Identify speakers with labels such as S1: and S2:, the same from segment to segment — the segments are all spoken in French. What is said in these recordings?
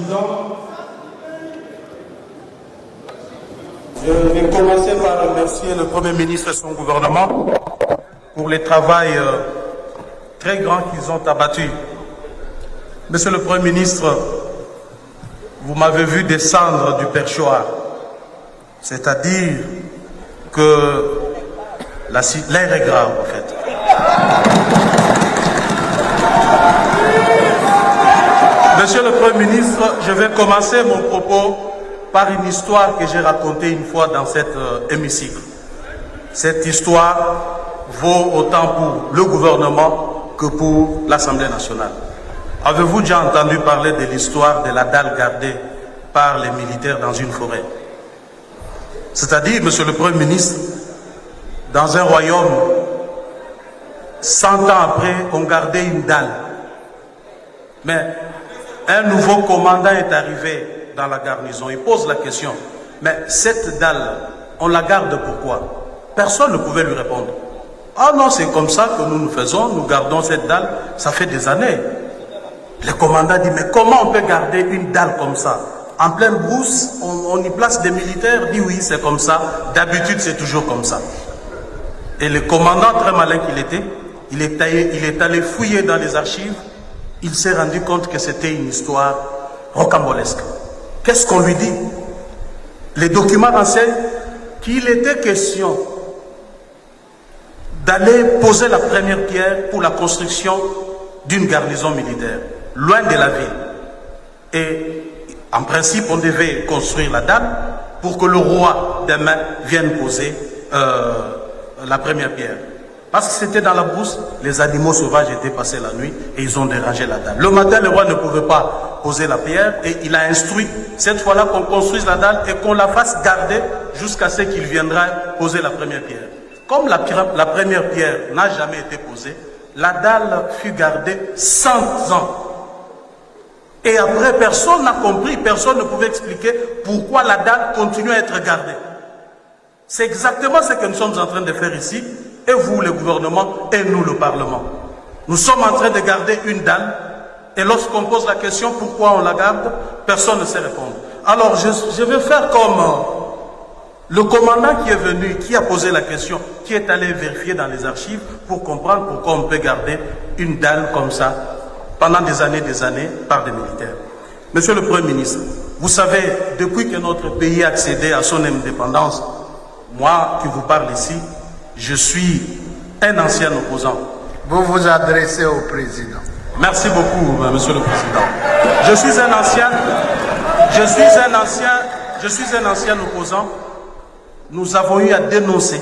S1: Président. Je vais commencer par remercier le Premier ministre et son gouvernement pour le travail très grand qu'ils ont abattu. Monsieur le Premier ministre, vous m'avez vu descendre du perchoir, c'est-à-dire que l'air est grave en fait. Monsieur le Premier ministre, je vais commencer mon propos par une histoire que j'ai racontée une fois dans cet hémicycle. Cette histoire vaut autant pour le gouvernement que pour l'Assemblée nationale. Avez-vous déjà entendu parler de l'histoire de la dalle gardée par les militaires dans une forêt? C'est-à-dire, monsieur le Premier ministre, dans un royaume, 100 ans après, on gardait une dalle. Mais un nouveau commandant est arrivé dans la garnison. Il pose la question, mais cette dalle, on la garde pourquoi? Personne ne pouvait lui répondre. Ah non, c'est comme ça que nous faisons, nous gardons cette dalle, ça fait des années. Le commandant dit, mais comment on peut garder une dalle comme ça? En pleine brousse, on y place des militaires, dit oui, c'est comme ça, d'habitude c'est toujours comme ça. Et le commandant, très malin qu'il était, il est allé fouiller dans les archives, il s'est rendu compte que c'était une histoire rocambolesque. Qu'est-ce qu'on lui dit? Les documents renseignent qu'il était question d'aller poser la première pierre pour la construction d'une garnison militaire, loin de la ville. Et en principe, on devait construire la dalle pour que le roi demain vienne poser la première pierre. Parce que c'était dans la brousse, les animaux sauvages étaient passés la nuit et ils ont dérangé la dalle. Le matin, le roi ne pouvait pas poser la pierre et il a instruit cette fois-là qu'on construise la dalle et qu'on la fasse garder jusqu'à ce qu'il viendra poser la première pierre. Comme la première pierre n'a jamais été posée, la dalle fut gardée 100 ans. Et après, personne n'a compris, personne ne pouvait expliquer pourquoi la dalle continue à être gardée. C'est exactement ce que nous sommes en train de faire ici, et vous, le gouvernement, et nous, le Parlement. Nous sommes en train de garder une dalle, et lorsqu'on pose la question pourquoi on la garde, personne ne sait répondre. Alors, je vais faire comme le commandant qui est venu, qui a posé la question, qui est allé vérifier dans les archives pour comprendre pourquoi on peut garder une dalle comme ça pendant des années par des militaires. Monsieur le Premier ministre, vous savez, depuis que notre pays a accédé à son indépendance, moi qui vous parle ici, je suis un ancien opposant.
S2: Vous vous adressez au président.
S1: Merci beaucoup, monsieur le président. Je suis un ancien opposant. Nous avons eu à dénoncer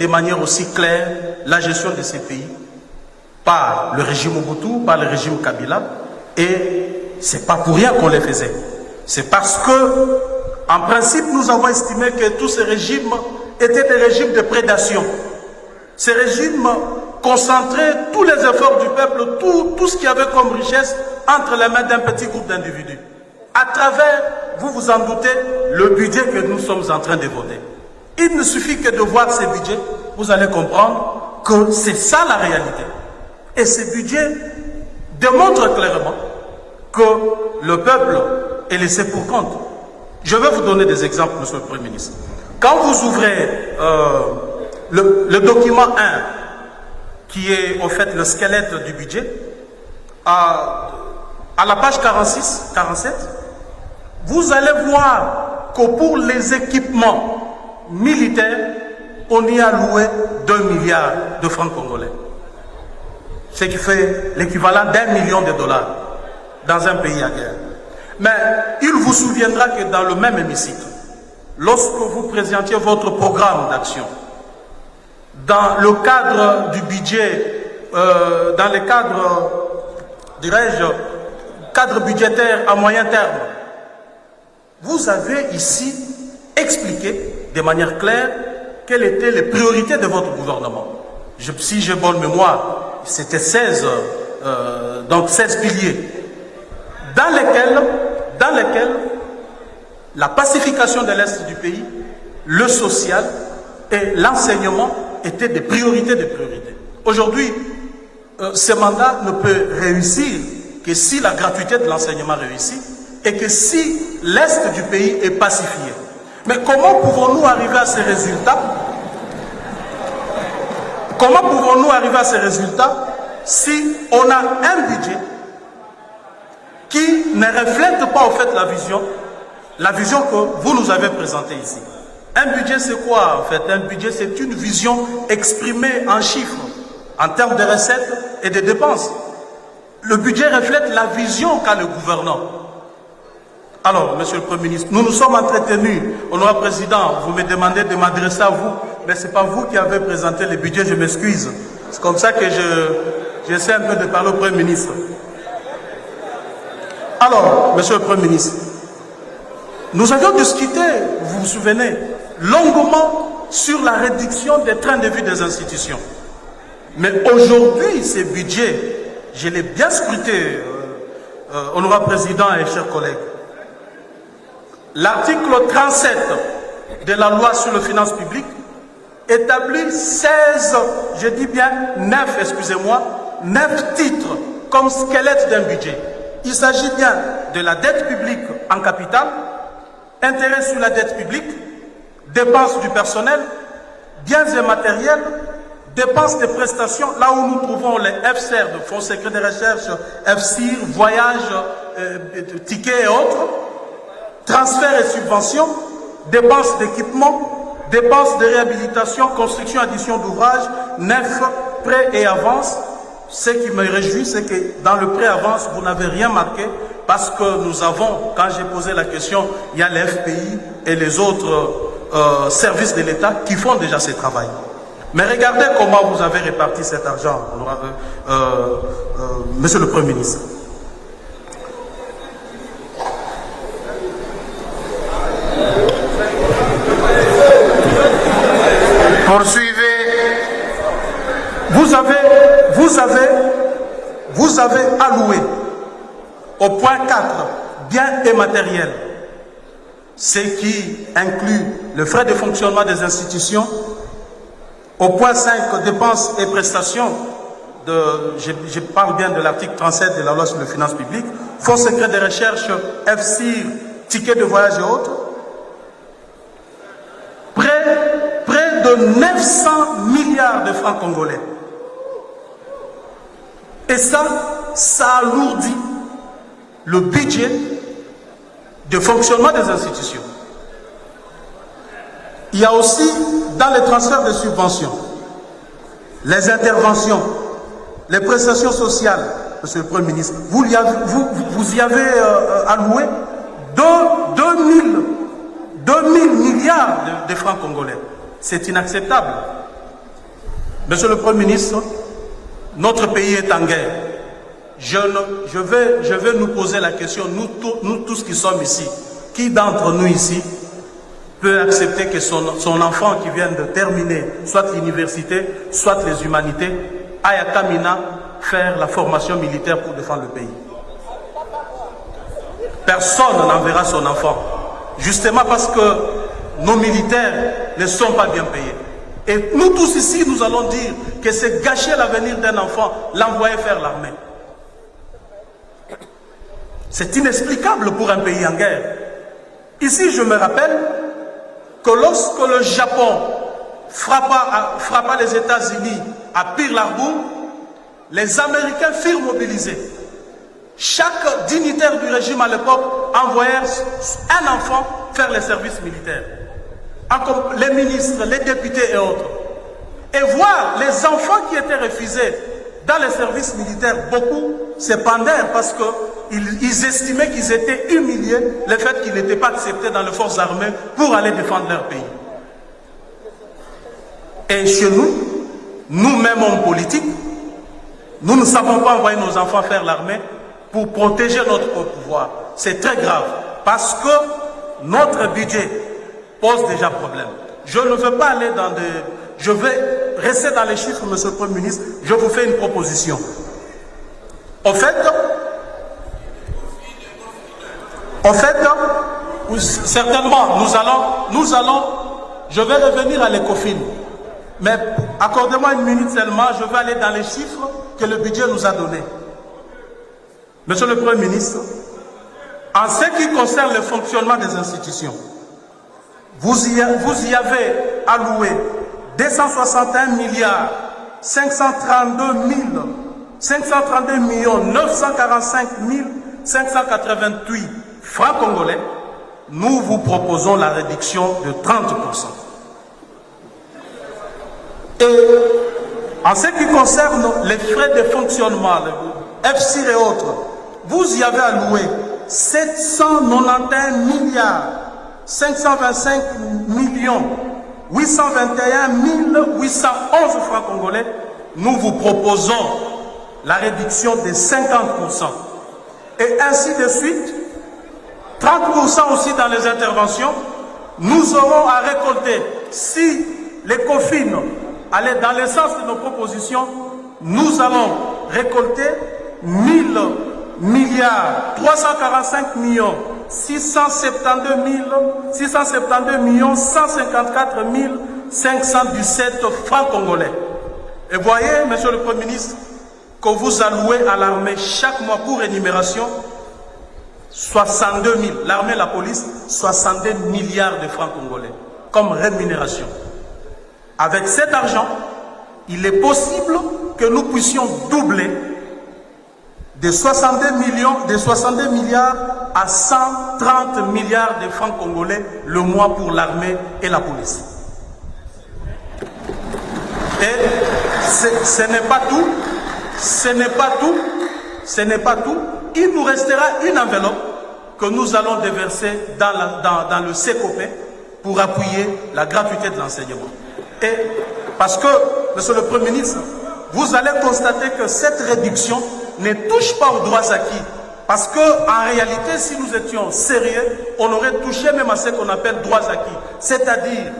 S1: de manière aussi claire la gestion de ces pays par le régime Mobutu, par le régime Kabila, et c'est pas pour rien qu'on les faisait. C'est parce que, en principe, nous avons estimé que tous ces régimes étaient des régimes de prédation. Ces régimes concentraient tous les efforts du peuple, tout ce qu'il y avait comme richesse entre les mains d'un petit groupe d'individus. À travers, vous vous en doutez, le budget que nous sommes en train de voter. Il ne suffit que de voir ces budgets, vous allez comprendre que c'est ça la réalité. Et ces budgets démontrent clairement que le peuple est laissé pour compte. Je vais vous donner des exemples, monsieur le Premier ministre. Quand vous ouvrez le document 1, qui est au fait le squelette du budget, à la page 46, 47, vous allez voir que pour les équipements militaires, on y a alloué 2 milliards de francs congolais. Ce qui fait l'équivalent d'1 million de dollars dans un pays à guerre. Mais il vous souviendra que dans le même hémicycle, lorsque vous présentiez votre programme d'action, dans le cadre du budget, dans le cadre, dirais-je, cadre budgétaire à moyen terme, vous avez ici expliqué de manière claire quelles étaient les priorités de votre gouvernement. Si j'ai bonne mémoire, c'était 16 piliers, dans lesquels la pacification de l'Est du pays, le social et l'enseignement étaient des priorités. Aujourd'hui, ce mandat ne peut réussir que si la gratuité de l'enseignement réussit et que si l'Est du pays est pacifié. Mais comment pouvons-nous arriver à ces résultats? Comment pouvons-nous arriver à ces résultats si on a un budget qui ne reflète pas au fait la vision que vous nous avez présentée ici? Un budget, c'est quoi en fait? Un budget, c'est une vision exprimée en chiffres, en termes de recettes et de dépenses. Le budget reflète la vision qu'a le gouvernant. Alors, Monsieur le Premier ministre, nous nous sommes entretenus. Honorable Président, vous me demandez de m'adresser à vous, mais ce n'est pas vous qui avez présenté le budget, je m'excuse. C'est comme ça que j'essaie un peu de parler au Premier ministre. Alors, Monsieur le Premier ministre, nous avions discuté, vous vous souvenez, longuement sur la réduction des trains de vie des institutions. Mais aujourd'hui, ce budget, je l'ai bien scruté, Honorable Président et chers collègues. L'article 37 de la loi sur les finances publiques établit 16, je dis bien 9, excusez-moi, 9 titres comme squelette d'un budget. Il s'agit bien de la dette publique en capital, intérêt sur la dette publique, dépenses du personnel, biens et matériels, dépenses de prestations, là où nous trouvons les FCR, de Fonds secret de recherche, FCIR, voyages, tickets et autres, transferts et subventions, dépenses d'équipement, dépenses de réhabilitation, construction, addition d'ouvrages, neufs, prêts et avances. Ce qui me réjouit, c'est que dans le pré-avance, vous n'avez rien marqué parce que nous avons, quand j'ai posé la question, il y a les FPI et les autres services de l'État qui font déjà ce travail. Mais regardez comment vous avez réparti cet argent, Monsieur le Premier ministre.
S2: Poursuivez.
S1: Vous avez alloué au point 4, biens et matériels, ce qui inclut le frais de fonctionnement des institutions. Au point 5, dépenses et prestations, je parle bien de l'article 37 de la loi sur les finances publiques, Fonds secret de recherche, FCIR, tickets de voyage et autres, près de 900 milliards de francs congolais. Et ça alourdit le budget de fonctionnement des institutions. Il y a aussi, dans les transferts de subventions, les interventions, les prestations sociales, Monsieur le Premier ministre, vous y avez alloué 2000 milliards de francs congolais. C'est inacceptable. Monsieur le Premier ministre, notre pays est en guerre. Je vais nous poser la question, nous tous qui sommes ici, qui d'entre nous ici peut accepter que son enfant qui vient de terminer soit l'université, soit les humanités, aille à Kamina faire la formation militaire pour défendre le pays? Personne n'enverra son enfant, justement parce que nos militaires ne sont pas bien payés. Et nous tous ici, nous allons dire que c'est gâcher l'avenir d'un enfant, l'envoyer faire l'armée. C'est inexplicable pour un pays en guerre. Ici, je me rappelle que lorsque le Japon frappa les États-Unis à Pearl Harbor, les Américains furent mobilisés. Chaque dignitaire du régime à l'époque envoyait un enfant faire les services militaires. Les ministres, les députés et autres. Et voir les enfants qui étaient refusés dans les services militaires, beaucoup se pendaient parce qu'ils estimaient qu'ils étaient humiliés le fait qu'ils n'étaient pas acceptés dans les forces armées pour aller défendre leur pays. Et chez nous, nous-mêmes hommes politiques, nous ne savons pas envoyer nos enfants faire l'armée pour protéger notre pouvoir. C'est très grave parce que notre budget pose déjà problème. Je ne veux pas aller dans des... Je vais rester dans les chiffres, Monsieur le Premier ministre. Je vous fais une proposition. En fait, certainement, nous allons, je vais revenir à l'ECOFIN. Mais accordez-moi une minute seulement, je vais aller dans les chiffres que le budget nous a donnés. Monsieur le Premier ministre, en ce qui concerne le fonctionnement des institutions, vous y avez alloué 261 milliards 532 millions 945 588 francs congolais. Nous vous proposons la réduction de 30%. Et en ce qui concerne les frais de fonctionnement, le FCIR et autres, vous y avez alloué 791 milliards 525 millions 821 811 francs congolais. Nous vous proposons la réduction de 50%. Et ainsi de suite, 30% aussi dans les interventions. Nous aurons à récolter, si les COFIN allaient dans le sens de nos propositions, nous allons récolter 1000 milliards 345 millions 672 millions 154 517 francs congolais. Et voyez, monsieur le Premier ministre, que vous allouez à l'armée chaque mois pour énumération 62 000, l'armée et la police, 62 milliards de francs congolais comme rémunération. Avec cet argent, il est possible que nous puissions doubler de 62 milliards à 130 milliards de francs congolais le mois pour l'armée et la police. Et ce n'est pas tout, ce n'est pas tout, ce n'est pas tout. Il nous restera une enveloppe que nous allons déverser dans le CECOP pour appuyer la gratuité de l'enseignement. Et parce que, monsieur le Premier ministre, vous allez constater que cette réduction ne touche pas aux droits acquis. Parce qu'en réalité, si nous étions sérieux, on aurait touché même à ce qu'on appelle droits acquis. C'est-à-dire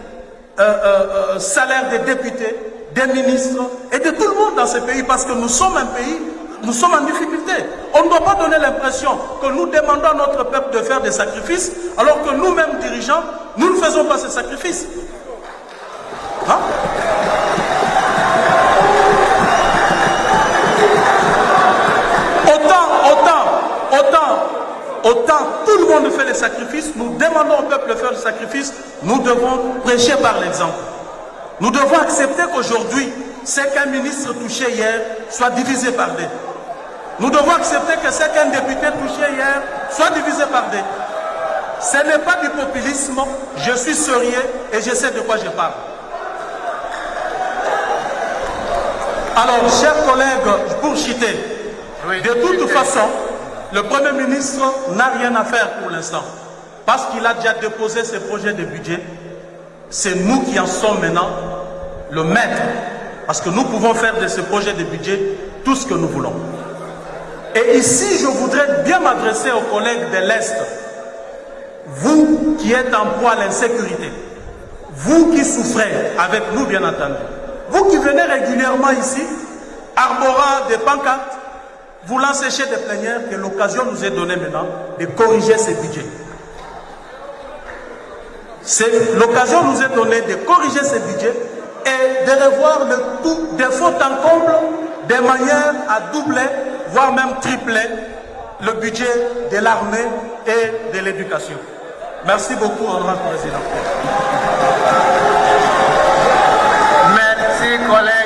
S1: salaire des députés, des ministres et de tout le monde dans ce pays. Parce que nous sommes un pays, nous sommes en difficulté. On ne doit pas donner l'impression que nous demandons à notre peuple de faire des sacrifices, alors que nous-mêmes dirigeants, nous ne faisons pas ces sacrifices. Hein? Autant tout le monde fait les sacrifices, nous demandons au peuple de faire le sacrifice, nous devons prêcher par l'exemple. Nous devons accepter qu'aujourd'hui, ce qu'un ministre touchait hier soit divisé par deux. Nous devons accepter que ce qu'un député touchait hier soit divisé par deux. Ce n'est pas du populisme, je suis sérieux et je sais de quoi je parle. Alors, chers collègues, pour chiter, de toute façon, le Premier ministre n'a rien à faire pour l'instant. Parce qu'il a déjà déposé ses projets de budget. C'est nous qui en sommes maintenant le maître. Parce que nous pouvons faire de ce projet de budget tout ce que nous voulons. Et ici, je voudrais bien m'adresser aux collègues de l'Est. Vous qui êtes en proie à l'insécurité. Vous qui souffrez avec nous, bien entendu. Vous qui venez régulièrement ici, arborant des pancartes, voulant sécher des plénières, que l'occasion nous est donnée maintenant de corriger ces budgets. L'occasion nous est donnée de corriger ces budgets et de revoir le tout de fond en comble, de manière à doubler, voire même tripler, le budget de l'armée et de l'éducation. Merci beaucoup, honorable président.
S2: Merci, collègue.